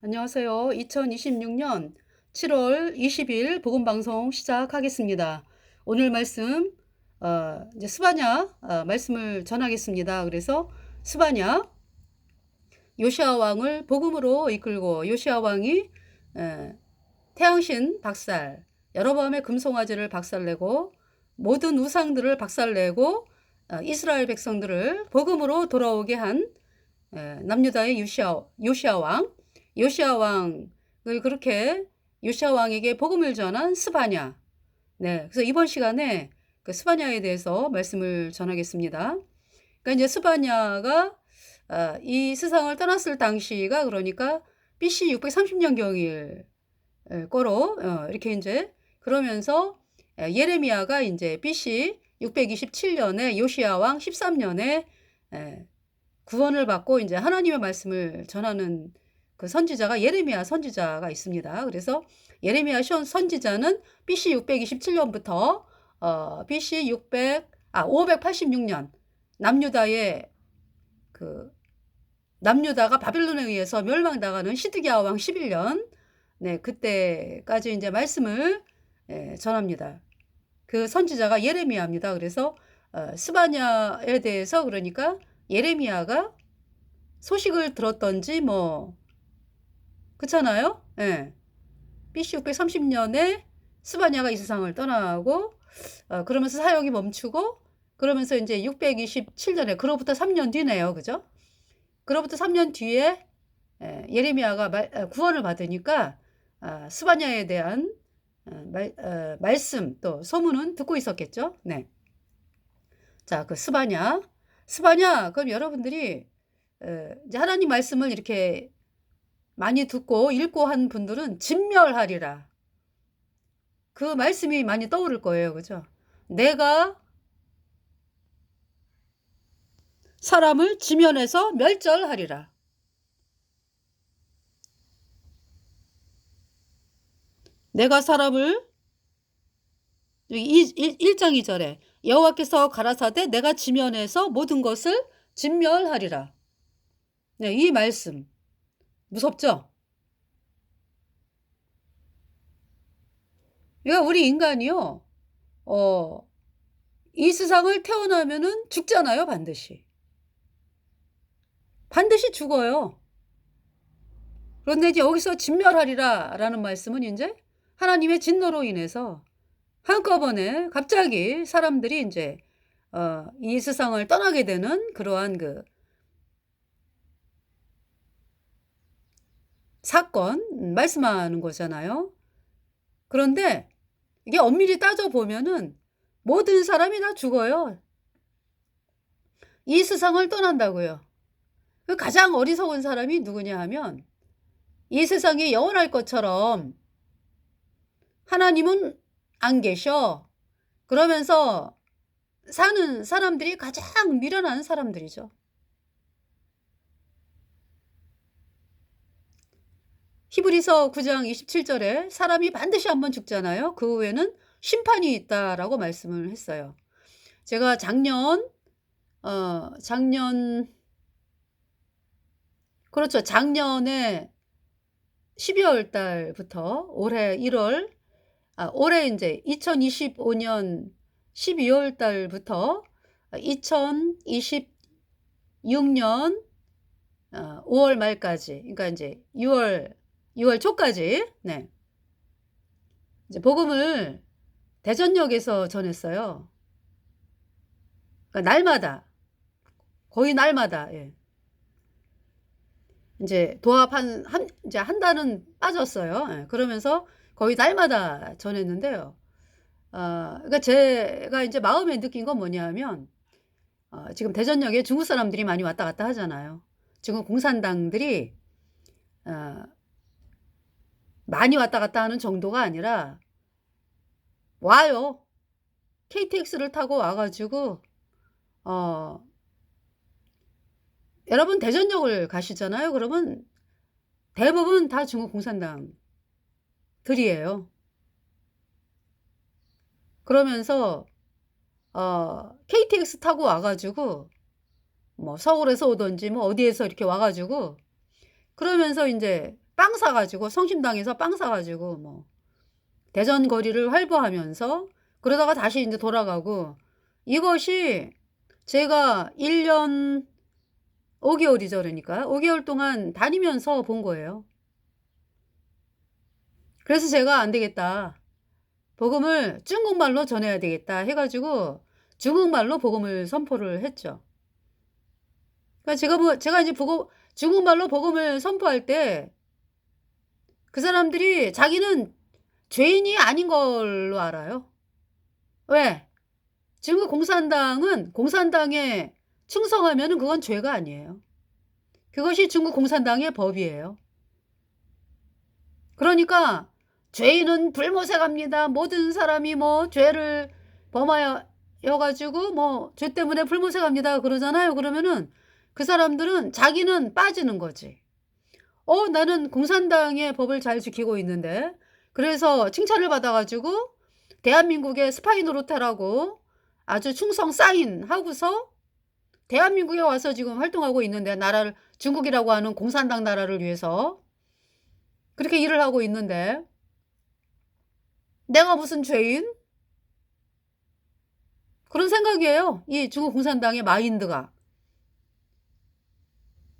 안녕하세요. 2026년 7월 20일 복음 방송 시작하겠습니다. 오늘 말씀 이제 스바냐 말씀을 전하겠습니다. 그래서 스바냐 요시아 왕을 복음으로 이끌고 요시아 왕이 에, 태양신 박살, 여로보암의 금송아지를 박살내고 모든 우상들을 박살내고 이스라엘 백성들을 복음으로 돌아오게 한 남유다의 요시아 왕, 요시아 왕을 그렇게 요시아 왕에게 복음을 전한 스바냐. 네, 그래서 이번 시간에 그 스바냐에 대해서 말씀을 전하겠습니다. 그러니까 이제 스바냐가 이 세상을 떠났을 당시가 그러니까 BC 630년 경일 거로 이렇게 이제 그러면서 예레미야가 이제 BC 627년에 요시아 왕 13년에 구원을 받고 이제 하나님의 말씀을 전하는 그 선지자가 예레미야 선지자가 있습니다. 그래서 예레미야 선지자는 BC 627년부터 BC 586년 남유다의 그 남유다가 바빌론에 의해서 멸망당하는 시드기야 왕 11년 네, 그때까지 이제 말씀을 전합니다. 그 선지자가 예레미야입니다. 그래서 스바냐에 대해서 그러니까 예레미야가 소식을 들었던지 뭐 그렇잖아요. 예. BC 630년에 스바냐가 이 세상을 떠나고 그러면서 사역이 멈추고 그러면서 이제 627년에 그로부터 3년 뒤네요. 그죠? 그로부터 3년 뒤에 예레미야가 구원을 받으니까 스바냐에 대한 말씀 또 소문은 듣고 있었겠죠. 네. 자, 그 스바냐. 그럼 여러분들이 이제 하나님 말씀을 이렇게 많이 듣고 읽고 한 분들은 진멸하리라. 그 말씀이 많이 떠오를 거예요. 그죠? 내가 사람을 지면에서 멸절하리라. 내가 사람을 1장 2절에 여호와께서 가라사대 내가 지면에서 모든 것을 진멸하리라. 네, 이 말씀 무섭죠? 그러니까 우리 인간이요. 이 세상을 태어나면은 죽잖아요, 반드시. 반드시 죽어요. 그런데 이제 여기서 진멸하리라 라는 말씀은 이제 하나님의 진노로 인해서 한꺼번에 갑자기 사람들이 이제 이 세상을 떠나게 되는 그러한 그 사건 말씀하는 거잖아요. 그런데 이게 엄밀히 따져보면은 모든 사람이 다 죽어요. 이 세상을 떠난다고요. 그 가장 어리석은 사람이 누구냐 하면 이 세상이 영원할 것처럼 하나님은 안 계셔. 그러면서 사는 사람들이 가장 미련한 사람들이죠. 히브리서 9장 27절에 사람이 반드시 한번 죽잖아요. 그 후에는 심판이 있다라고 말씀을 했어요. 제가 작년에 12월 달부터 올해 이제 2025년 12월 달부터 2026년 5월 말까지, 그러니까 이제 6월 초까지, 네. 이제 복음을 대전역에서 전했어요. 그러니까 날마다, 거의 날마다, 예. 이제 도합 이제 한 달은 빠졌어요. 예. 그러면서 거의 날마다 전했는데요. 그러니까 제가 이제 마음에 느낀 건 뭐냐 하면, 지금 대전역에 중국 사람들이 많이 왔다 갔다 하잖아요. 지금 공산당들이, 어, 많이 왔다 갔다 하는 정도가 아니라, 와요. KTX를 타고 와가지고, 여러분 대전역을 가시잖아요. 그러면 대부분 다 중국 공산당들이에요. 그러면서 KTX 타고 와가지고 뭐 서울에서 오든지 뭐 어디에서 이렇게 와가지고 그러면서 이제 빵 사 가지고 성심당에서 빵 사 가지고 뭐 대전 거리를 활보하면서 그러다가 다시 인제 돌아가고, 이것이 제가 1년 5 개월이죠 그러니까. 5 개월 동안 다니면서 본 거예요. 그래서 제가 '안 되겠다. 복음을 중국말로 전해야 되겠다.' 해 가지고 중국말로 복음을 선포를 했죠. 그러니까 제가 이제 중국말로 복음을 선포할 때 그 사람들이 자기는 죄인이 아닌 걸로 알아요. 왜? 중국 공산당은 공산당에 충성하면은 그건 죄가 아니에요. 그것이 중국 공산당의 법이에요. 그러니까 죄인은 불모색합니다. 모든 사람이 뭐 죄를 범하여 가지고 뭐 죄 때문에 불모색합니다 그러잖아요. 그러면은 그 사람들은 자기는 빠지는 거지. 나는 공산당의 법을 잘 지키고 있는데, 그래서 칭찬을 받아 가지고 대한민국의 스파이 노릇하라고 아주 충성 사인 하고서 대한민국에 와서 지금 활동하고 있는데, 나라를 중국이라고 하는 공산당 나라를 위해서 그렇게 일을 하고 있는데 내가 무슨 죄인? 그런 생각이에요, 이 중국 공산당의 마인드가.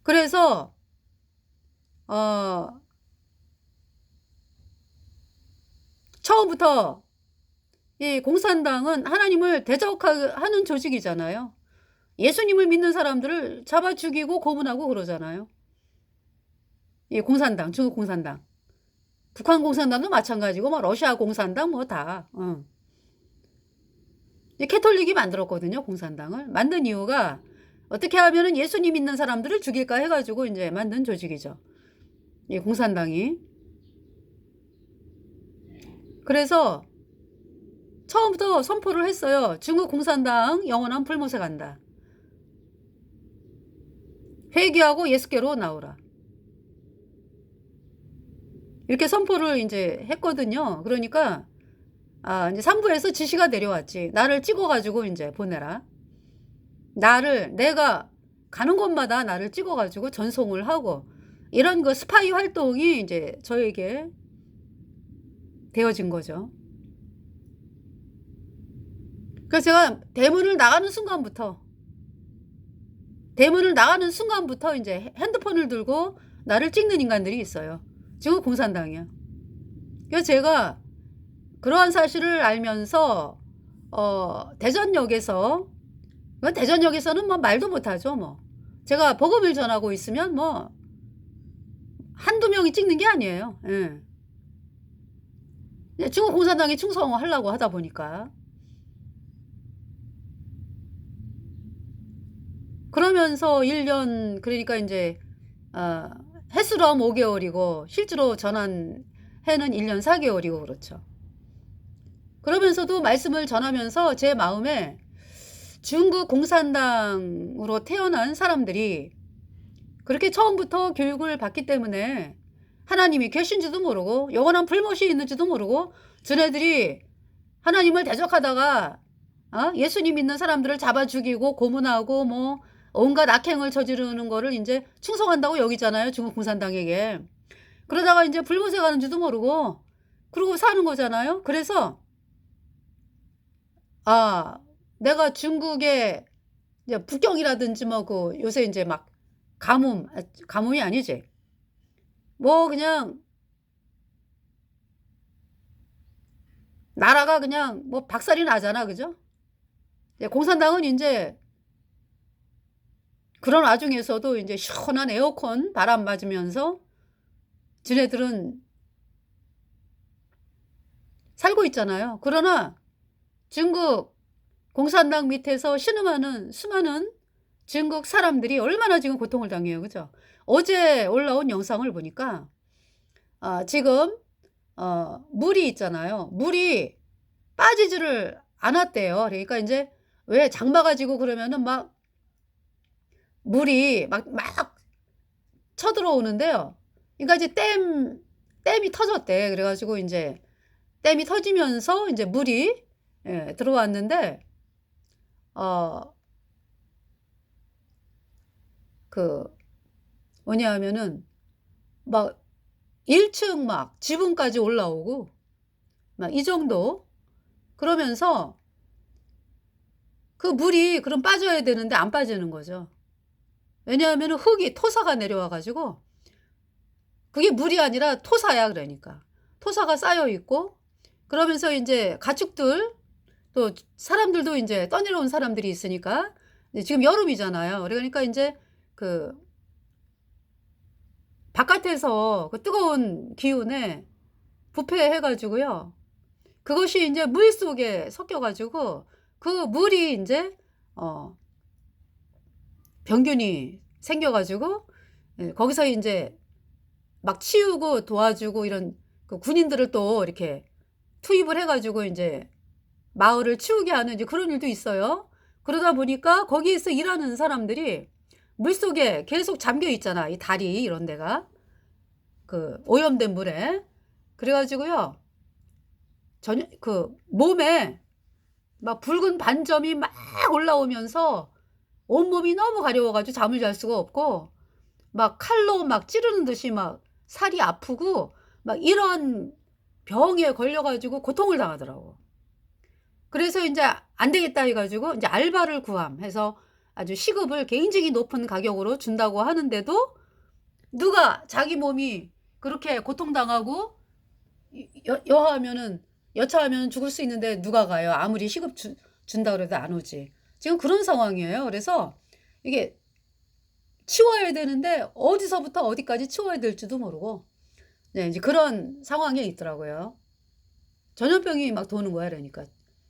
그래서 어 처음부터 이 공산당은 하나님을 대적하는 조직이잖아요. 예수님을 믿는 사람들을 잡아 죽이고 고문하고 그러잖아요. 이 공산당, 중국 공산당. 북한 공산당도 마찬가지고 뭐 러시아 공산당 뭐 다. 이 캐톨릭이 만들었거든요, 공산당을. 만든 이유가 어떻게 하면은 예수님 믿는 사람들을 죽일까 해 가지고 인제 만든 조직이죠, 이 공산당이. 그래서 처음부터 선포를 했어요. "중국 공산당 영원한 불못에 간다. 회개하고 예수께로 나오라." 이렇게 선포를 인제 했거든요. 그러니까 인제 3 부에서 지시가 내려왔지. 나를 찍어 가지고 인제 보내라. 내가 가는 곳마다 나를 찍어 가지고 전송을 하고, 이런 그 스파이 활동이 인제 저에게 되어진 거죠. 그래서 제가 대문을 나가는 순간부터 인제 핸드폰을 들고 나를 찍는 인간들이 있어요. 중국 공산당이요. 그래서 제가 그러한 사실을 알면서 대전역에서, 대전역에서는 뭐 말도 못하죠 뭐. 제가 복음을 전하고 있으면 뭐 한두 명이 찍는 게 아니에요. 예. 예, 중국 공산당에 충성하려고 하다 보니까. 그러면서 1년, 그러니까 인제 어 횟수로 하면 5 개월이고 실제로 전한 해는 1년 4 개월이고 그렇죠. 그러면서도 말씀을 전하면서 제 마음에 중국 공산당으로 태어난 사람들이 그렇게 처음부터 교육을 받기 때문에 하나님이 계신지도 모르고 영원한 불못이 있는지도 모르고, 쟤네들이 하나님을 대적하다가 예수님 믿는 사람들을 잡아 죽이고 고문하고 뭐 온갖 악행을 저지르는 거를 인제 충성한다고 여기잖아요, 중국 공산당에게. 그러다가 인제 불못에 가는지도 모르고 그러고 사는 거잖아요. 그래서 아 내가 중국의 이제 북경이라든지 뭐 요새 인제 막 가뭄이 아니지. 뭐 그냥 나라가 그냥 뭐 박살이 나잖아. 그죠? 예, 공산당은 인제 그런 와중에서도 인제 시원한 에어컨 바람 맞으면서 지네들은 살고 있잖아요. 그러나 중국 공산당 밑에서 신음하는 수많은 중국 사람들이 얼마나 지금 고통을 당해요. 그죠? 어제 올라온 영상을 보니까 지금 물이 있잖아요. 물이 빠지지를 않았대요. 그러니까 인제 왜 장마가 지고 그러면은 막 물이 막 쳐들어오는데요. 그러니까 이제 댐이 터졌대. 그래 가지고 인제 댐이 터지면서 인제 물이 들어왔는데 어 그 뭐냐 하면은 막 1층 막 지붕까지 올라오고 막 이 정도. 그러면서 그 물이 그럼 빠져야 되는데 안 빠지는 거죠. 왜냐하면은 흙이 토사가 내려와 가지고 그게 물이 아니라 토사야 그러니까. 토사가 쌓여 있고 그러면서 인제 가축들 또 사람들도 인제 떠내려온 사람들이 있으니까 이제 지금 여름이잖아요. 그러니까 인제 그 바깥에서 그 뜨거운 기운에 부패해 가지고요. 그것이 인제 물속에 섞여 가지고 그 물이 인제 어 병균이 생겨 가지고 예 거기서 인제 막 치우고 도와주고 이런 그 군인들을 또 이렇게 투입을 해 가지고 인제 마을을 치우게 하는 이제 그런 일도 있어요. 그러다 보니까 거기에서 일하는 사람들이 물속에 계속 잠겨 있잖아, 이 다리 이런 데가. 그 오염된 물에. 그래 가지고요. 전혀 그 몸에 막 붉은 반점이 막 올라오면서 온몸이 너무 가려워 가지고 잠을 잘 수가 없고 막 칼로 막 찌르는 듯이 막 살이 아프고 막 이런 병에 걸려 가지고 고통을 당하더라고. 그래서 인제 안 되겠다 해 가지고 인제 알바를 구함 해서 아주 시급을 굉장히 높은 가격으로 준다고 하는데도 누가 자기 몸이 그렇게 고통당하고 여하면은 여차하면 죽을 수 있는데 누가 가요. 아무리 시급 준다 그래도 안 오지. 지금 그런 상황이에요. 그래서 이게 치워야 되는데 어디서부터 어디까지 치워야 될지도 모르고 네 인제 그런 상황에 있더라고요. 전염병이 막 도는 거야 그러니까.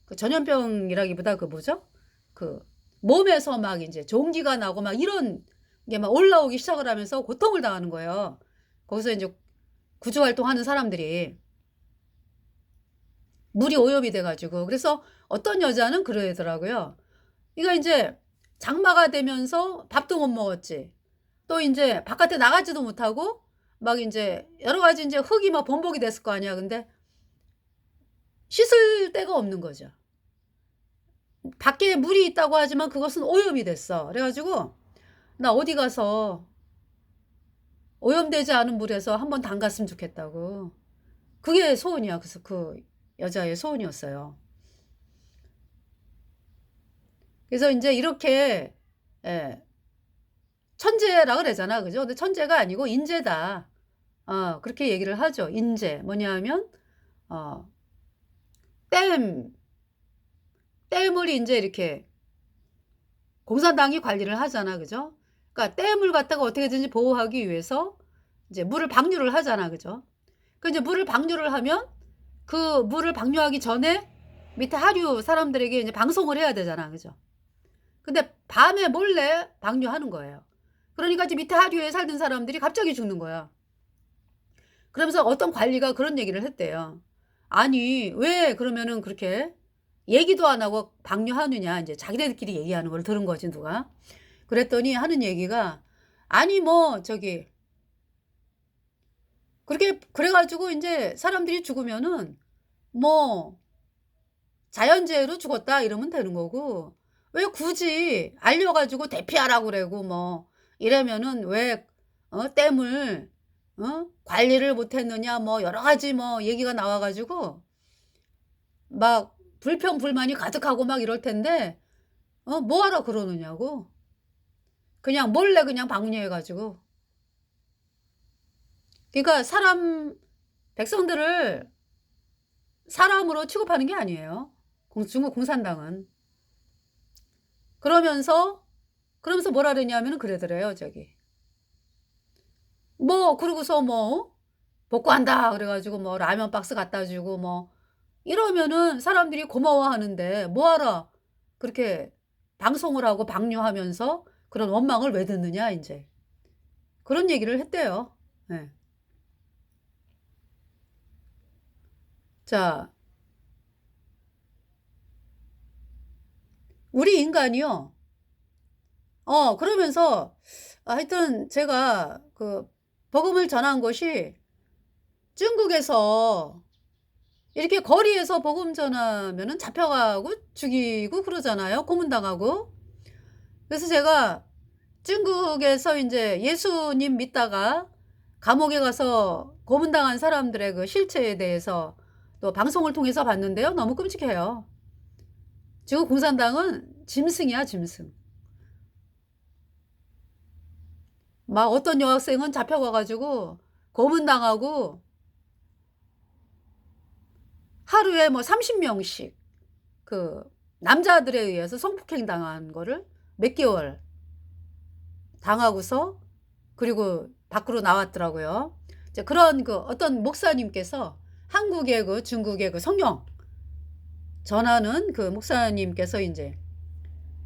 그 전염병이라기보다 그 뭐죠? 그 몸에서 막 인제 종기가 나고 막 이런 게 막 올라오기 시작을 하면서 고통을 당하는 거예요. 거기서 인제 구조 활동하는 사람들이 물이 오염이 돼 가지고. 그래서 어떤 여자는 그러더라고요. 이거 인제 장마가 되면서 밥도 못 먹었지. 또 인제 바깥에 나가지도 못하고 막 인제 여러 가지 인제 흙이 막 범벅이 됐을 거 아니야. 근데 씻을 데가 없는 거죠. 밖에 물이 있다고 하지만 그것은 오염이 됐어. 그래 가지고 "나 어디 가서 오염되지 않은 물에서 한번 담갔으면 좋겠다."고. 그게 소원이야. 그래서 그 여자의 소원이었어요. 그래서 인제 이렇게 예 천재라 그러잖아. 그죠? 근데 천재가 아니고 인재다. 그렇게 얘기를 하죠. 인재. 뭐냐 하면 어 댐 댐을 인제 이렇게 공산당이 관리를 하잖아. 그죠? 그러니까 댐을 갖다가 어떻게든지 보호하기 위해서 이제 물을 방류를 하잖아. 그죠? 그 이제 물을 방류를 하면 그 물을 방류하기 전에 밑에 하류 사람들에게 이제 방송을 해야 되잖아. 그죠? 근데 밤에 몰래 방류하는 거예요. 그러니까 이제 밑에 하류에 살던 사람들이 갑자기 죽는 거야. 그러면서 어떤 관리가 그런 얘기를 했대요. "아니 왜 그러면은 그렇게 얘기도 안 하고 방류하느냐." 인제 자기네들끼리 얘기하는 걸 들은 거지 누가. 그랬더니 하는 얘기가 "아니 뭐 저기 그렇게 그래 가지고 인제 사람들이 죽으면은 뭐 자연재해로 죽었다." 이러면 되는 거고 왜 굳이 알려 가지고 대피하라고 그러고 뭐 이러면은 왜 댐을 관리를 못 했느냐 뭐 여러 가지 뭐 얘기가 나와 가지고 막 불평불만이 가득하고 막 이럴 텐데 뭐 하러 그러느냐고. 그냥 몰래 그냥 방류해 가지고. 그러니까 백성들을 사람으로 취급하는 게 아니에요. 중국 공산당은. 그러면서 뭐라 그랬냐면은 그러더래요 저기. 뭐 그러고서 뭐 "복구한다." 그래 가지고 뭐 라면 박스 갖다 주고 뭐 이러면은 사람들이 고마워하는데 뭐하러 그렇게 방송을 하고 방류하면서 그런 원망을 왜 듣느냐 인제. 그런 얘기를 했대요. 예. 자 우리 인간이요. 그러면서 하여튼 제가 그 복음을 전한 것이 중국에서 이렇게 거리에서 복음 전하면은 잡혀가고 죽이고 그러잖아요, 고문당하고. 그래서 제가 중국에서 인제 예수님 믿다가 감옥에 가서 고문당한 사람들의 그 실체에 대해서 또 방송을 통해서 봤는데요. 너무 끔찍해요. 지금 공산당은 짐승이야, 짐승. 막 어떤 여학생은 잡혀가 가지고 고문당하고 하루에 뭐 30명씩 그 남자들에 의해서 성폭행 당한 거를 몇 개월 당하고서 그리고 밖으로 나왔더라고요. 이제 그런 그 어떤 목사님께서 한국의 그 중국의 그 성령 전하는 그 목사님께서 이제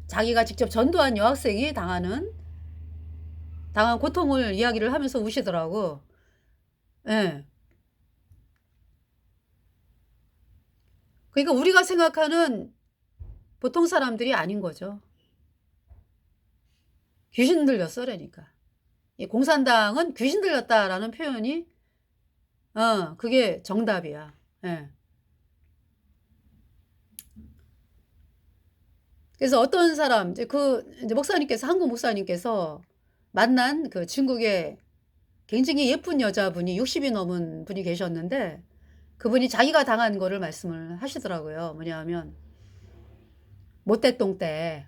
자기가 직접 전도한 여학생이 당한 고통을 이야기를 하면서 우시더라고. 예. 그러니까 우리가 생각하는 보통 사람들이 아닌 거죠. 귀신 들렸어, 그러니까. 이 공산당은 귀신 들렸다라는 표현이 그게 정답이야. 예. 그래서 어떤 사람 이제 목사님께서 한국 목사님께서 만난 그 중국의 굉장히 예쁜 여자분이 60이 넘은 분이 계셨는데 그분이 자기가 당한 거를 말씀을 하시더라고요. 뭐냐하면 모태똥 때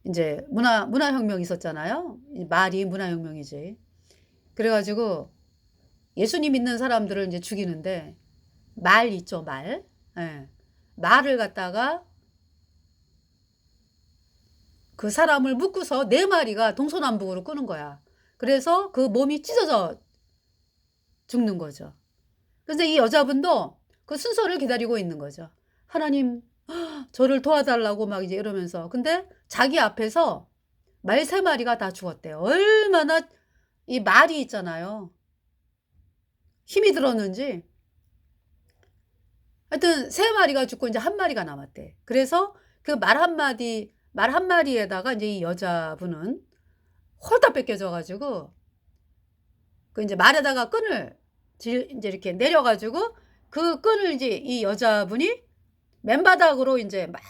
이제 문화혁명 있었잖아요. 말이 문화혁명이지. 그래가지고 예수님 믿는 사람들을 이제 죽이는데 말 있죠, 말. 예. 말을 갖다가 그 사람을 묶고서 4마리가 동서남북으로 끄는 거야. 그래서 그 몸이 찢어져 죽는 거죠. 그래서 이 여자분도 그 순서를 기다리고 있는 거죠. 하나님, 저를 도와달라고 막 이제 이러면서. 근데 자기 앞에서 말 3마리가 다 죽었대요. 얼마나 이 말이 있잖아요. 힘이 들었는지. 하여튼 3마리가 죽고 이제 1마리가 남았대. 그래서 그 말 한마리에다가 이제 이 여자분은 홀딱 뺏겨져가지고 그 이제 말에다가 끈을 이제 이렇게 내려가지고 그 끈을 이제 이 여자분이 맨바닥으로 이제 막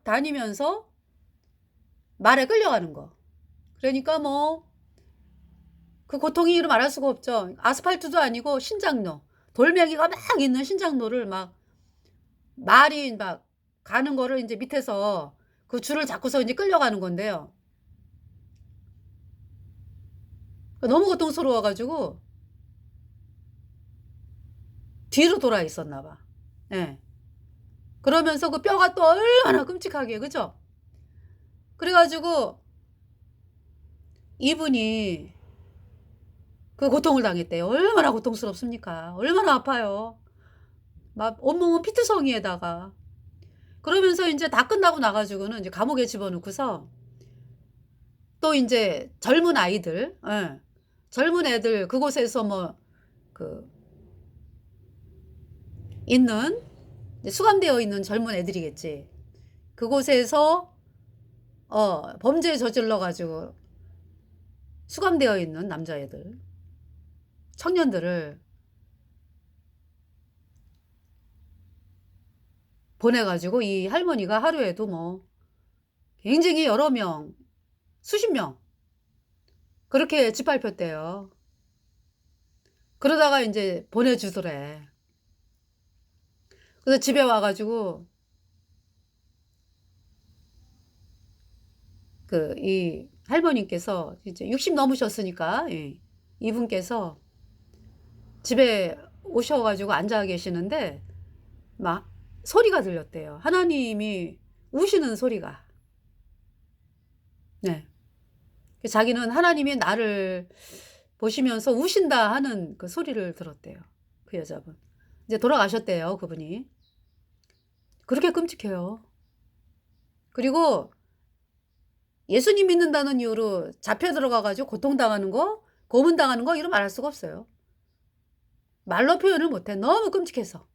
다니면서 말에 끌려가는 거. 그러니까 뭐 그 고통이 이루 말할 수가 없죠. 아스팔트도 아니고 신장로, 돌멩이가 막 있는 신장로를 막 말이 막 가는 거를 이제 밑에서 그 줄을 잡고서 이제 끌려가는 건데요. 너무 고통스러워가지고 뒤로 돌아 있었나 봐. 예. 그러면서 그 뼈가 또 얼마나 끔찍하게, 그죠? 그래가지고 이분이 그 고통을 당했대요. 얼마나 고통스럽습니까? 얼마나 아파요. 막 온몸은 피투성이에다가. 그러면서 이제 다 끝나고 나가지고는 이제 감옥에 집어넣고서 또 이제 젊은 아이들, 예. 젊은 애들 그곳에서 뭐 그 있는 수감되어 있는 젊은 애들이겠지. 그곳에서 범죄 저질러 가지고 수감되어 있는 남자애들, 청년들을 보내가지고 이 할머니가 하루에도 뭐 굉장히 여러 명, 수십 명 그렇게 짓밟혔대요. 그러다가 이제 보내주더래. 그래서 집에 와가지고 그 이 할머니께서 이제 60 넘으셨으니까 이분께서 집에 오셔가지고 앉아 계시는데 막 소리가 들렸대요. 하나님이 우시는 소리가. 네. 자기는 하나님이 나를 보시면서 우신다 하는 그 소리를 들었대요. 그 여자분. 이제 돌아가셨대요, 그분이. 그렇게 끔찍해요. 그리고 예수님 믿는다는 이유로 잡혀 들어가가지고 고통당하는 거, 고문당하는 거 이런 말할 수가 없어요. 말로 표현을 못해. 너무 끔찍해서.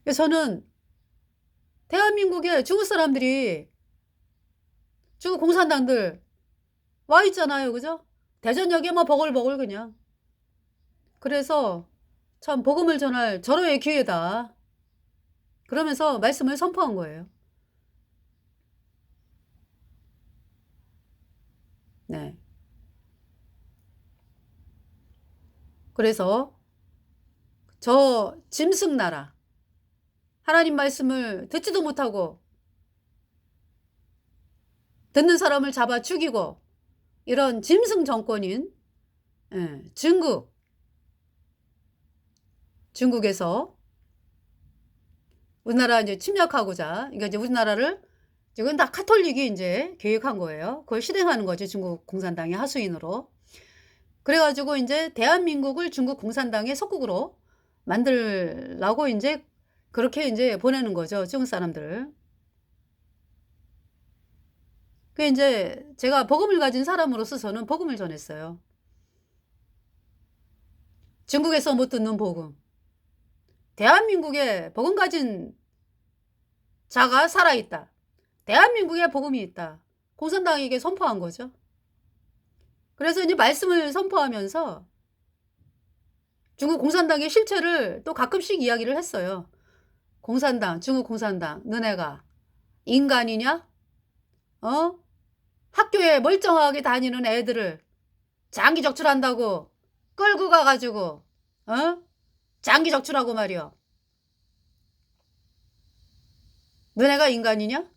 그래서 저는 대한민국에 중국 사람들이 중국 공산당들 와 있잖아요. 그죠? 대전역에 뭐 버글버글 그냥. 그래서 참 복음을 전할 절호의 기회다. 그러면서 말씀을 선포한 거예요. 네. 그래서 저 짐승 나라, 하나님 말씀을 듣지도 못하고 듣는 사람을 잡아 죽이고 이런 짐승 정권인 중국에서 우리나라 이제 침략하고자, 그러니까 이제 우리나라를 이건 다 카톨릭이 이제 계획한 거예요. 그걸 실행하는 거죠. 중국 공산당의 하수인으로. 그래가지고 이제 대한민국을 중국 공산당의 속국으로 만들라고 이제 그렇게 이제 보내는 거죠. 중국 사람들을. 그 이제 제가 복음을 가진 사람으로서 저는 복음을 전했어요. 중국에서 못 듣는 복음. 대한민국에 복음 가진 자가 살아있다. 대한민국에 복음이 있다. 공산당에게 선포한 거죠. 그래서 이제 말씀을 선포하면서 중국 공산당의 실체를 또 가끔씩 이야기를 했어요. 공산당, 중국 공산당, 너네가 인간이냐? 학교에 멀쩡하게 다니는 애들을 장기 적출한다고 끌고 가가지고, 장기 적출하고 말이야. 너네가 인간이냐?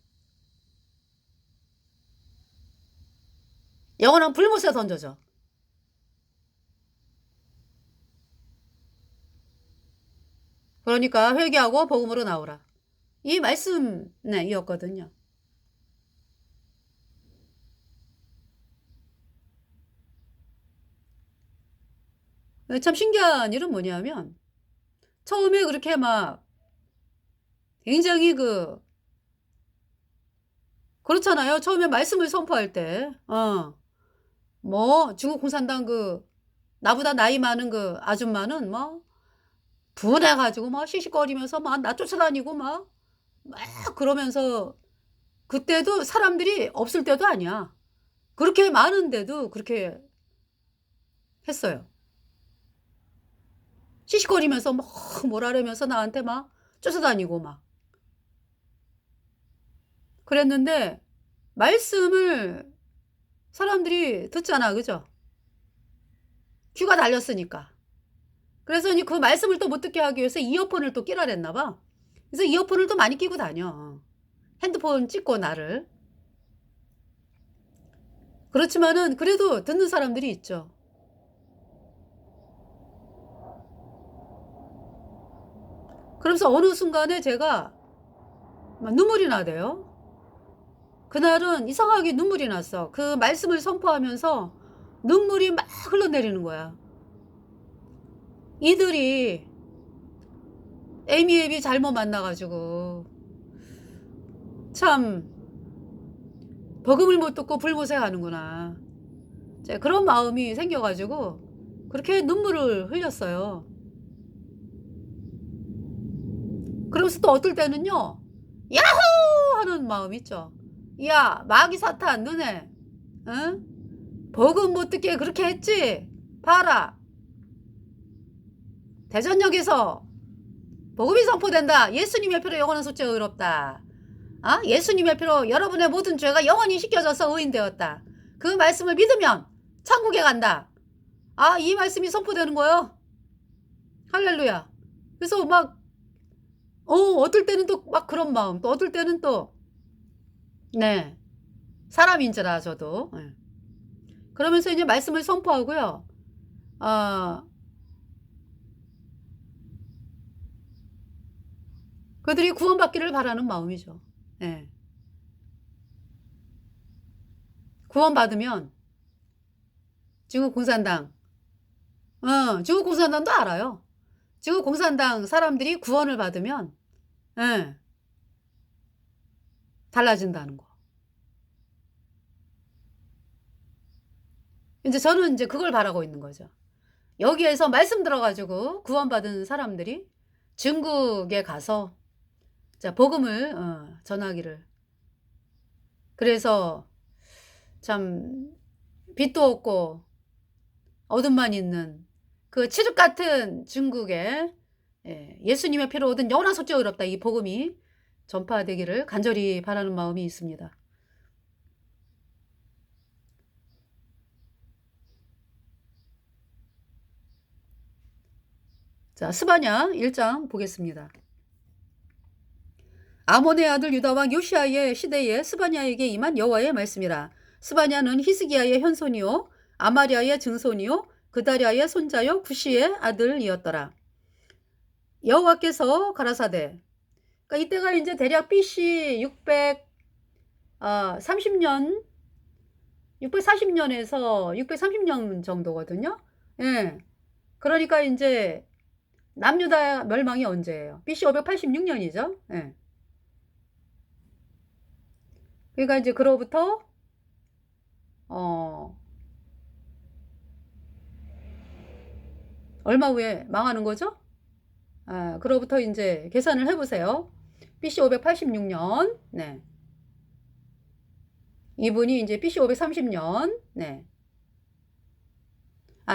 영원한 불못에 던져줘. 그러니까 회개하고 복음으로 나오라. 이 말씀이었거든요. 참 신기한 일은 뭐냐면 처음에 그렇게 막 굉장히 그렇잖아요. 처음에 말씀을 선포할 때 뭐 중국 공산당 나보다 나이 많은 아줌마는 뭐 분해가지고 막 시시거리면서 막 나 쫓아다니고 막 그러면서 그때도 사람들이 없을 때도 아니야. 그렇게 많은데도 그렇게 했어요. 시시거리면서 막 뭐라면서 나한테 막 쫓아다니고 막 그랬는데 말씀을 사람들이 듣잖아. 그죠? 귀가 달렸으니까. 그래서 이제 그 말씀을 또 못 듣게 하기 위해서 이어폰을 또 끼라 그랬나 봐. 그래서 이어폰을 또 많이 끼고 다녀. 핸드폰 찍고 나를. 그렇지만은 그래도 듣는 사람들이 있죠. 그러면서 어느 순간에 제가 막 눈물이 나대요. 그날은 이상하게 눈물이 났어. 그 말씀을 선포하면서 눈물이 막 흘러내리는 거야. 이들이 에이미 잘못 만나가지고 참 복음을 못 듣고 불못에 가는구나. 그런 마음이 생겨가지고 그렇게 눈물을 흘렸어요. 그러면서 또 어떨 때는요, 야호! 하는 마음 있죠. 야, 마귀 사탄, 너네, 응? 복음 못 듣게 그렇게 했지? 봐라. 대전역에서 복음이 선포된다. 예수님의 피로 영원한 속죄가 의롭다. 예수님의 피로 여러분의 모든 죄가 영원히 씻겨져서 의인되었다. 그 말씀을 믿으면 천국에 간다. 이 말씀이 선포되는 거예요. 할렐루야. 그래서 막 어떨 때는 또 막 그런 마음, 또 어떨 때는 또 네, 사람인지라 저도 그러면서 이제 말씀을 선포하고요. 그들이 구원받기를 바라는 마음이죠. 네. 구원받으면 중국 공산당, 중국 공산당도 알아요. 중국 공산당 사람들이 구원을 받으면 달라진다는 거. 이제 저는 이제 그걸 바라고 있는 거죠. 여기에서 말씀 들어가지고 구원받은 사람들이 중국에 가서 복음을 전하기를. 그래서 참 빛도 없고 어둠만 있는 그 칠흑 같은 중국에 예수님의 피로 얻은 영원한 속죄가 의롭다. 이 복음이 전파되기를 간절히 바라는 마음이 있습니다. 자, 스바냐 1장 보겠습니다. 아몬의 아들 유다 왕 요시아의 시대에 스바냐에게 임한 여호와의 말씀이라. 스바냐는 히스기야의 현손이요 아마리아의 증손이요 그다랴의 손자요 구시의 아들이었더라. 여호와께서 가라사대. 그러니까 이때가 이제 대략 BC 630년 640년에서 630년 정도거든요. 예. 그러니까 이제 남유다 멸망이 언제예요? BC 586년이죠. 예. 그러니까 이제 그로부터 얼마 후에 망하는 거죠? 그로부터 이제 계산을 해보세요. BC 586년, 네. 이분이 이제 BC 530년, 네.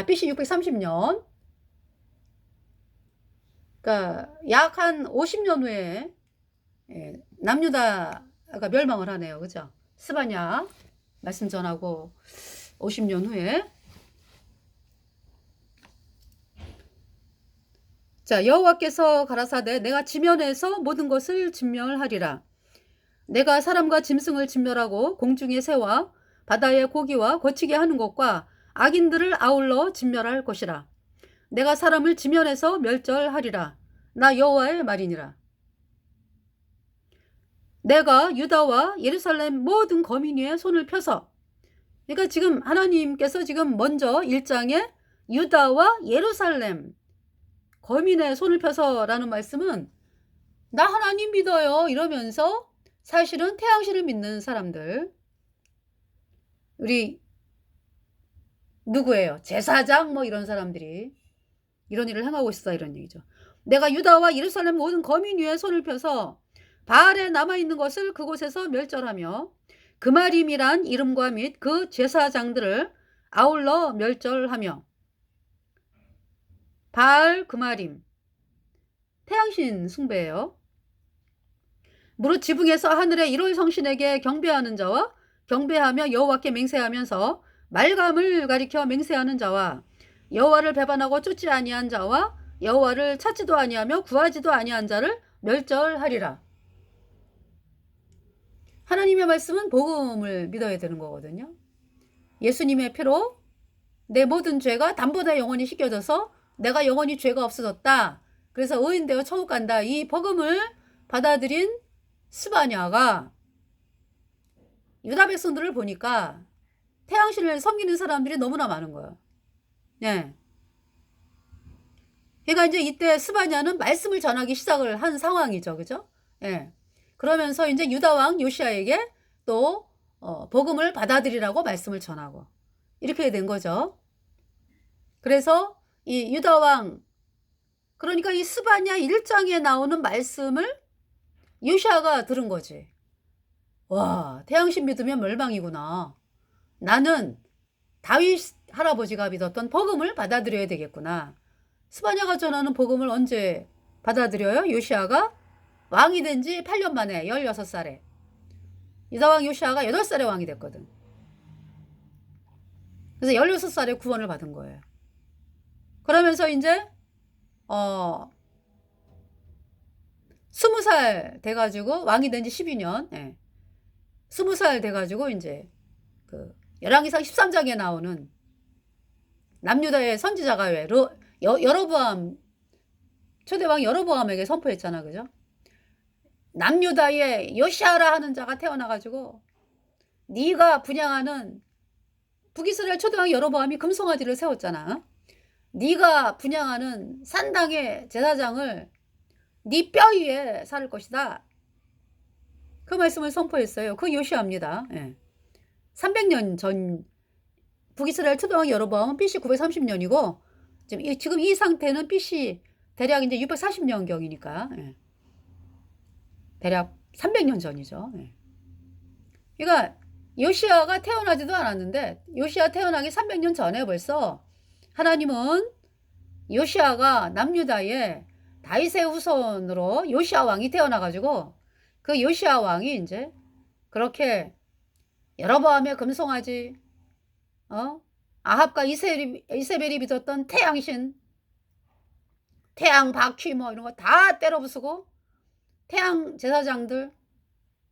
BC 630년. 그러니까 약 한 50년 후에 남유다가 멸망을 하네요. 그죠? 스바냐 말씀 전하고 50년 후에. 자, 여호와께서 가라사대 내가 지면에서 모든 것을 진멸하리라. 내가 사람과 짐승을 진멸하고 공중의 새와 바다의 고기와 거치게 하는 것과 악인들을 아울러 진멸할 것이라. 내가 사람을 지면에서 멸절하리라. 나 여호와의 말이니라. 내가 유다와 예루살렘 모든 거민 위에 손을 펴서, 그러니까 지금 하나님께서 지금 먼저 1장에 유다와 예루살렘 거민의 손을 펴서라는 말씀은 나 하나님 믿어요 이러면서 사실은 태양신을 믿는 사람들, 우리 누구예요? 제사장 뭐 이런 사람들이 이런 일을 행하고 있어 이런 얘기죠. 내가 유다와 예루살렘 모든 거민 위에 손을 펴서 바알에 남아있는 것을 그곳에서 멸절하며 그마림이란 이름과 및 그 제사장들을 아울러 멸절하며. 바알 그마림 태양신 숭배예요. 무릇 지붕에서 하늘의 1월 성신에게 경배하는 자와 경배하며 여호와께 맹세하면서 말감을 가리켜 맹세하는 자와 여호와를 배반하고 쫓지 아니한 자와 여호와를 찾지도 아니하며 구하지도 아니한 자를 멸절하리라. 하나님의 말씀은 복음을 믿어야 되는 거거든요. 예수님의 피로 내 모든 죄가 담보다 영원히 씻겨져서 내가 영원히 죄가 없어졌다. 그래서 의인되어 천국 간다. 이 복음을 받아들인 스바냐가 유다 백성들을 보니까 태양신을 섬기는 사람들이 너무나 많은 거예요. 네. 그러니까 이제 이때 스바냐는 말씀을 전하기 시작을 한 상황이죠. 그죠? 예. 그러면서 이제 유다 왕 요시아에게 또 복음을 받아들이라고 말씀을 전하고 이렇게 된 거죠. 그래서 이 유다 왕, 그러니까 이 스바냐 1장에 나오는 말씀을 요시아가 들은 거지. 와, 태양신 믿으면 멸망이구나. 나는 다윗 할아버지가 믿었던 복음을 받아들여야 되겠구나. 스바냐가 전하는 복음을 언제 받아들여요? 요시아가 왕이 된 지 8년 만에 16살에. 유다 왕 요시아가 8살에 왕이 됐거든. 그래서 16살에 구원을 받은 거예요. 그러면서 이제 20살 돼가지고 왕이 된 지 12년. 예. 20살 돼가지고 이제 그 열왕기상 13장에 나오는 남유다의 선지자가 왜 여로보암 초대왕 여로보암에게 선포했잖아. 그죠? 남유다의 요시아라 하는 자가 태어나가지고 네가 분양하는 북이스라엘 초대왕 여로보암이 금송아지를 세웠잖아. 네가 분양하는 산당의 제사장을 네 뼈 위에 살을 것이다. 그 말씀을 선포했어요. 그 요시아입니다. 예. 300년 전 북이스라엘 초대왕 여로보암은 BC 930년이고 지금 이 상태는 BC 대략 이제 640년경이니까 예. 대략 300년 전이죠. 예. 그러니까 요시아가 태어나지도 않았는데 요시아 태어나기 300년 전에 벌써 하나님은 요시아가 남유다의 다윗의 후손으로 요시아 왕이 태어나가지고 그 요시아 왕이 이제 그렇게 여로보암의 금송아지, 아합과 이세벨이 믿었던 태양신, 태양 바퀴 뭐 이런 거 다 때려 부수고 태양 제사장들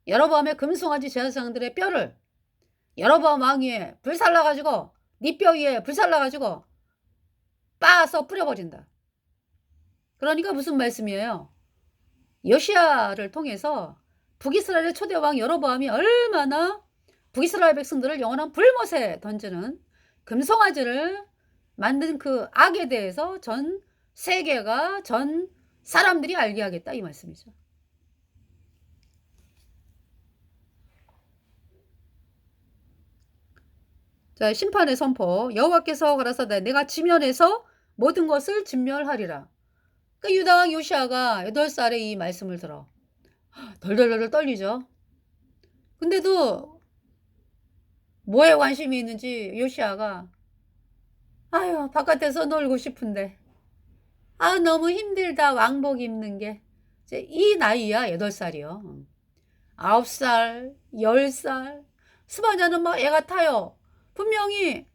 여로보암의 금송아지 제사장들의 뼈를 여로보암 왕 위에 불살라 가지고 네 뼈 위에 불살라 가지고 빻아서 뿌려버린다. 그러니까 무슨 말씀이에요? 요시야를 통해서 북이스라엘의 초대 왕 여로보암이 얼마나 북이스라엘 백성들을 영원한 불못에 던지는 금송아지를 만든 그 악에 대해서 전 세계가 전 사람들이 알게 하겠다 이 말씀이죠. 자, 심판의 선포. 여호와께서 가라사대 내가 지면에서 모든 것을 진멸하리라. 그 유다 왕 요시야가 8살에 이 말씀을 들어 덜덜덜 떨리죠. 근데도 뭐에 관심이 있는지 요시야가 아유 바깥에서 놀고 싶은데 아 너무 힘들다 왕복 입는 게. 이제 이 나이야 8살이요. 9살 10살 스바냐는 막 애가 타요. 분명히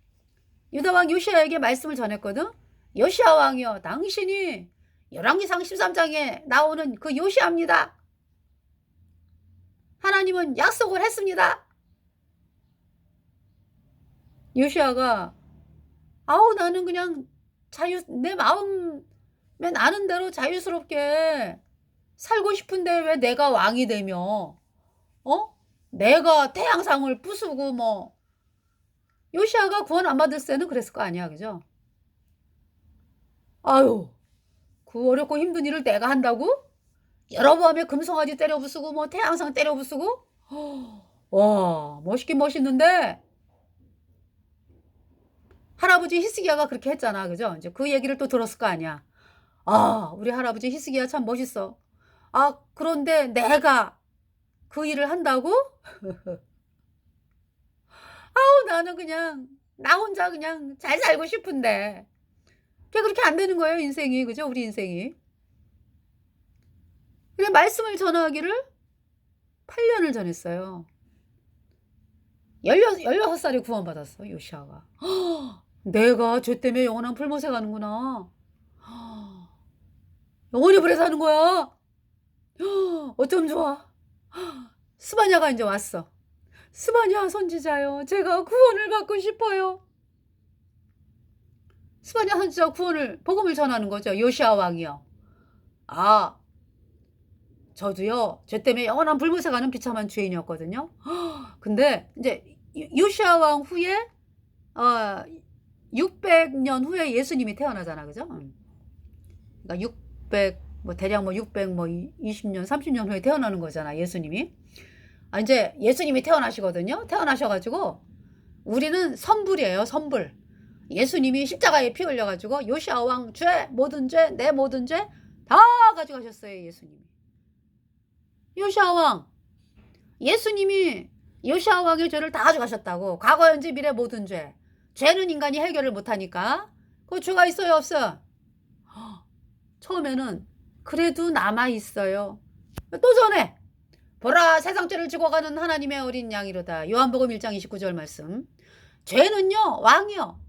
유다 왕 요시야에게 말씀을 전했거든. 요시야 왕이여 당신이 열왕기상 13장에 나오는 그 요시야입니다. 하나님은 약속을 했습니다. 요시야가 아우 나는 그냥 내 마음에 나는 대로 자유스럽게 살고 싶은데 왜 내가 왕이 되며 내가 태양상을 부수고 뭐. 요시야가 구원 안 받을 때는 그랬을 거 아니야, 그죠? 아유 그 어렵고 힘든 일을 내가 한다고? 여로보암의 금송아지 때려 부수고 뭐 태양상 때려 부수고? 와 멋있긴 멋있는데 할아버지 히스기야가 그렇게 했잖아, 그죠? 이제 그 얘기를 또 들었을 거 아니야. 아 우리 할아버지 히스기야 참 멋있어. 아 그런데 내가 그 일을 한다고? 아우 나는 그냥 나 혼자 그냥 잘 살고 싶은데 그게 그렇게 안 되는 거예요 인생이, 그죠? 우리 인생이. 그래 말씀을 전하기를 8년을 전했어요. 16살에 구원받았어 요시야가. 내가 죄 때문에 영원한 불못에 가는구나. 영원히 불에 사는 거야. 어쩜 좋아. 스바냐가 이제 왔어. 스바냐 선지자요 제가 구원을 받고 싶어요. 스바냐 선지자 복음을 전하는 거죠. 요시야 왕이요. 아 저도요 죄 때문에 영원한 불못에 가는 비참한 죄인이었거든요. 근데 이제 요시야 왕 후에 600년 후에 예수님이 태어나잖아, 그죠? 그러니까 600 뭐 대략 뭐 600 뭐 20년 30년 후에 태어나는 거잖아 예수님이. 이제 예수님이 태어나시거든요. 태어나셔가지고 우리는 선불이에요, 선불. 예수님이 십자가에 피 흘려가지고 요시야 왕 죄 모든 죄 내 모든 죄 다 가져가셨어요 예수님이. 요시야 왕 예수님이 요시야 왕의 죄를 다 가져가셨다고. 과거 현재 미래 모든 죄. 죄는 인간이 해결을 못하니까 그 죄가 있어요 없어? 처음에는 그래도 남아있어요. 또 전에 보라 세상 죄를 지고 가는 하나님의 어린 양이로다. 요한복음 1장 29절 말씀. 죄는요 왕이요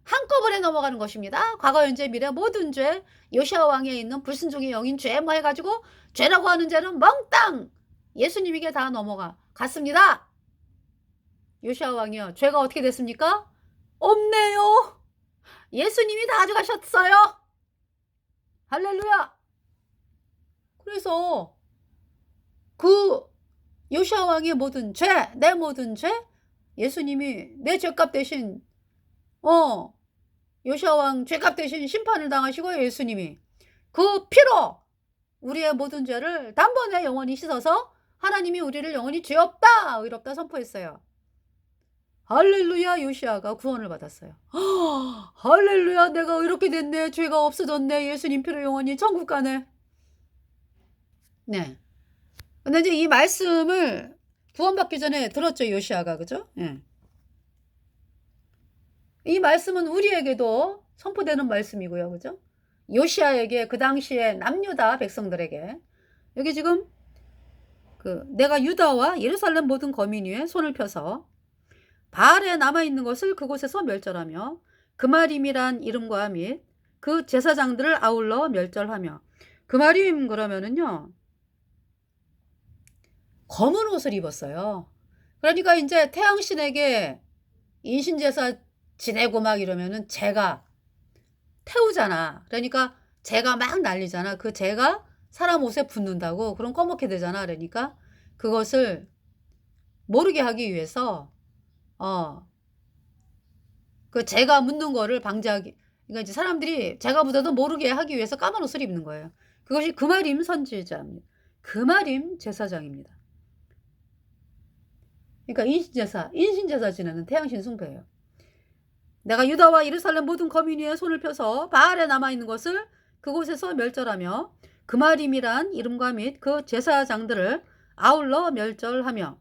한꺼번에 넘어가는 것입니다. 과거 현재 미래 모든 죄. 요시야 왕에 있는 불순종의 영인 죄 뭐 해가지고 죄라고 하는 죄는 멍땅 예수님에게 다 넘어갔습니다. 요시야 왕이요 죄가 어떻게 됐습니까? 없네요. 예수님이 다 가져가셨어요. 할렐루야. 그래서 그 요시야 왕의 모든 죄 내 모든 죄 예수님이 내 죄값 대신 요시야 왕 죄값 대신 심판을 당하시고 예수님이 그 피로 우리의 모든 죄를 단번에 영원히 씻어서 하나님이 우리를 영원히 죄 없다 의롭다 선포했어요. 할렐루야. 요시야가 구원을 받았어요. 할렐루야 내가 의롭게 됐네. 죄가 없어졌네. 예수님 피로 영원히 천국 가네. 네. 근데 이제 이 말씀을 구원받기 전에 들었죠 요시야가, 그죠? 예. 이 말씀은 우리에게도 선포되는 말씀이고요, 그죠? 요시야에게 그 당시에 남유다 백성들에게 여기 지금 내가 유다와 예루살렘 모든 거민 위에 손을 펴서 바알에 남아있는 것을 그곳에서 멸절하며 그마림이란 이름과 및 그 제사장들을 아울러 멸절하며. 그 말이 그러면은요. 검은 옷을 입었어요. 그러니까 인제 태양신에게 인신제사 지내고 막 이러면은 재가 태우잖아. 그러니까 재가 막 날리잖아. 그 재가 사람 옷에 붙는다고. 그럼 꺼멓게 되잖아. 그러니까 그것을 모르게 하기 위해서 어 그 재가 묻는 거를 방지하기, 그러니까 이제 사람들이 재가 묻어도 모르게 하기 위해서 까만 옷을 입는 거예요. 그것이 금아림 선지자입니다. 금아림 제사장입니다. 그러니까 인신제사 지내는 태양신 숭배예요. 내가 유다와 예루살렘 모든 거민 위에 손을 펴서 바알에 남아있는 것을 그곳에서 멸절하며 금아림이란 이름과 및 그 제사장들을 아울러 멸절하며.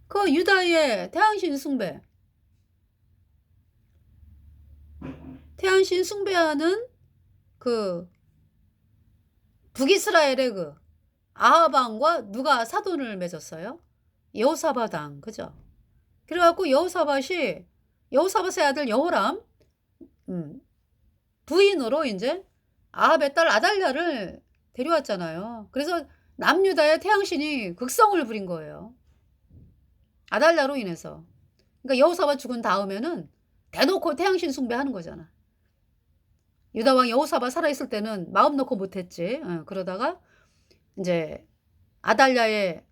그 유다의 태양신 숭배, 태양신 숭배하는 그 북이스라엘의 그 아하방과 누가 사돈을 맺었어요? 여호사밧왕, 그죠? 그래갖고 여호사밧의 아들 여호람 부인으로 이제 아합의 딸 아달랴를 데려왔잖아요. 그래서 남유다의 태양신이 극성을 부린 거예요. 아달랴로 인해서. 그러니까 여호사밧 죽은 다음에는 대놓고 태양신 숭배하는 거잖아. 유다왕 여호사밧 살아있을 때는 마음 놓고 못했지. 그러다가 이제 아달랴의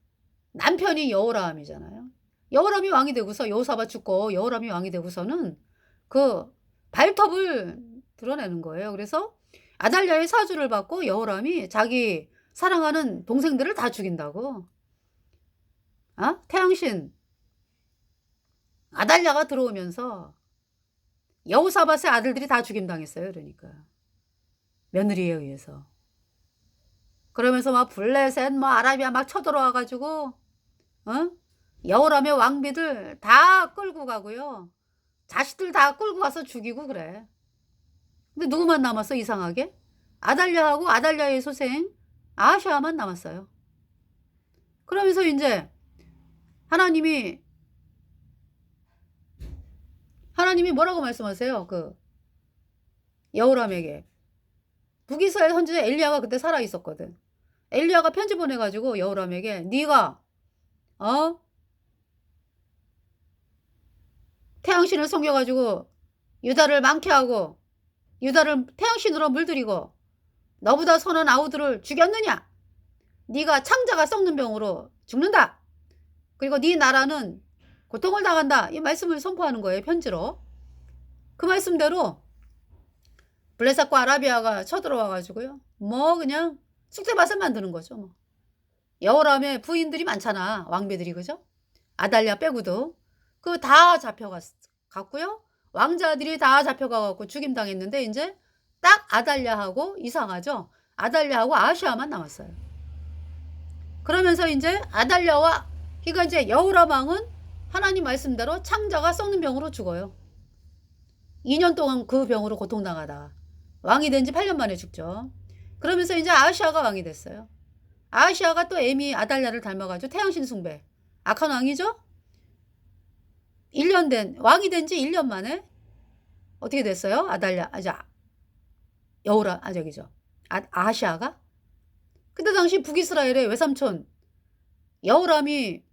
남편이 여호람이잖아요. 여호람이 왕이 되고서 여호사밧 죽고 여호람이 왕이 되고서는 그 발톱을 드러내는 거예요. 그래서 아달랴의 사주를 받고 여호람이 자기 사랑하는 동생들을 다 죽인다고. 태양신 아달랴가 들어오면서 여호사밧의 아들들이 다 죽임당했어요. 그러니까 며느리에 의해서. 그러면서 막 블레셋 뭐 아라비아 막 쳐들어와 가지고 여호람의 왕비들 다 끌고 가고요. 자식들 다 끌고 가서 죽이고 그래. 근데 누구만 남았어 이상하게? 아달랴하고 아달랴의 소생 아하시아만 남았어요. 그러면서 이제 하나님이 뭐라고 말씀하세요? 그 여호람에게. 북이스라엘 선지자 엘리야가 그때 살아 있었거든. 엘리야가 편지 보내가지고 여호람에게 네가 태양신을 섬겨가지고 유다를 많게 하고 유다를 태양신으로 물들이고 너보다 선한 아우들을 죽였느냐? 네가 창자가 썩는 병으로 죽는다. 그리고 네 나라는 고통을 당한다. 이 말씀을 선포하는 거예요. 편지로. 그 말씀대로 블레셋과 아라비아가 쳐들어와가지고요. 뭐 그냥 쑥대밭을 만드는 거죠. 뭐. 여호람의 부인들이 많잖아. 왕비들이, 그죠? 아달랴 빼고도. 그거 다 잡혀갔고요. 왕자들이 다 잡혀가갖고 죽임당했는데 이제 딱 아달랴하고, 이상하죠? 아달랴하고 아하시아만 남았어요. 그러면서 이제 아달랴와, 그러니까 이제 여호람 왕은 하나님 말씀대로 창자가 썩는 병으로 죽어요. 2년 동안 그 병으로 고통당하다 왕이 된 지 8년 만에 죽죠. 그러면서 이제 아하시아가 왕이 됐어요. 아하시아가 또 애미 아달랴를 닮아가지고 태양신 숭배. 악한 왕이죠? 1년 왕이 된 지 1년 만에 어떻게 됐어요? 아달랴, 여호람, 저기죠. 아하시아가? 그때 당시 북이스라엘의 외삼촌 여호람이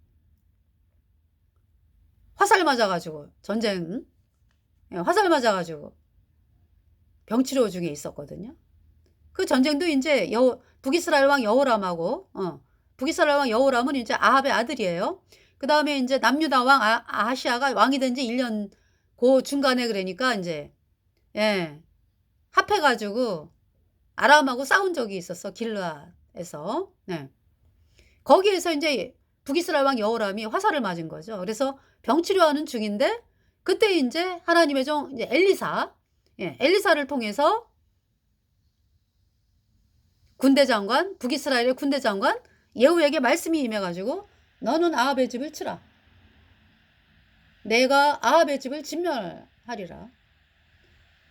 화살 맞아가지고 전쟁, 화살 맞아가지고 병치료 중에 있었거든요. 그 전쟁도 이제 북이스라엘 왕 여호람하고, 북이스라엘 왕 여호람은 이제 아합의 아들이에요. 그 다음에 이제 남유다 왕 아하시아가 왕이 된 지 1년 그 중간에, 그러니까 이제 합해가지고 아람하고 싸운 적이 있었어. 길르앗에서. 거기에서 이제 북이스라엘 왕 여호람이 화살을 맞은 거죠. 그래서 병치료하는 중인데 그때 이제 하나님의 종 이제 엘리사를 통해서 군대장관, 북이스라엘의 군대장관 예후에게 말씀이 임해가지고 너는 아합의 집을 치라. 내가 아합의 집을 진멸하리라.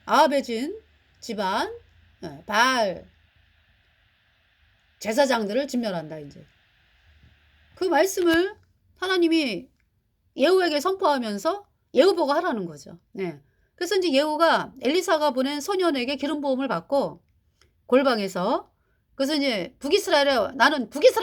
아합의 집안 바알 제사장들을 진멸한다. 이제 그 말씀을 하나님이 예후에게 선포하면서 예후 보고 하라는 거죠. 그래서 그래서 인제 예후가 엘리사가 보낸 소년에게 기름 부음을 받고 골방에서. 그래서 이제 북이스라엘에 나는 북이스라엘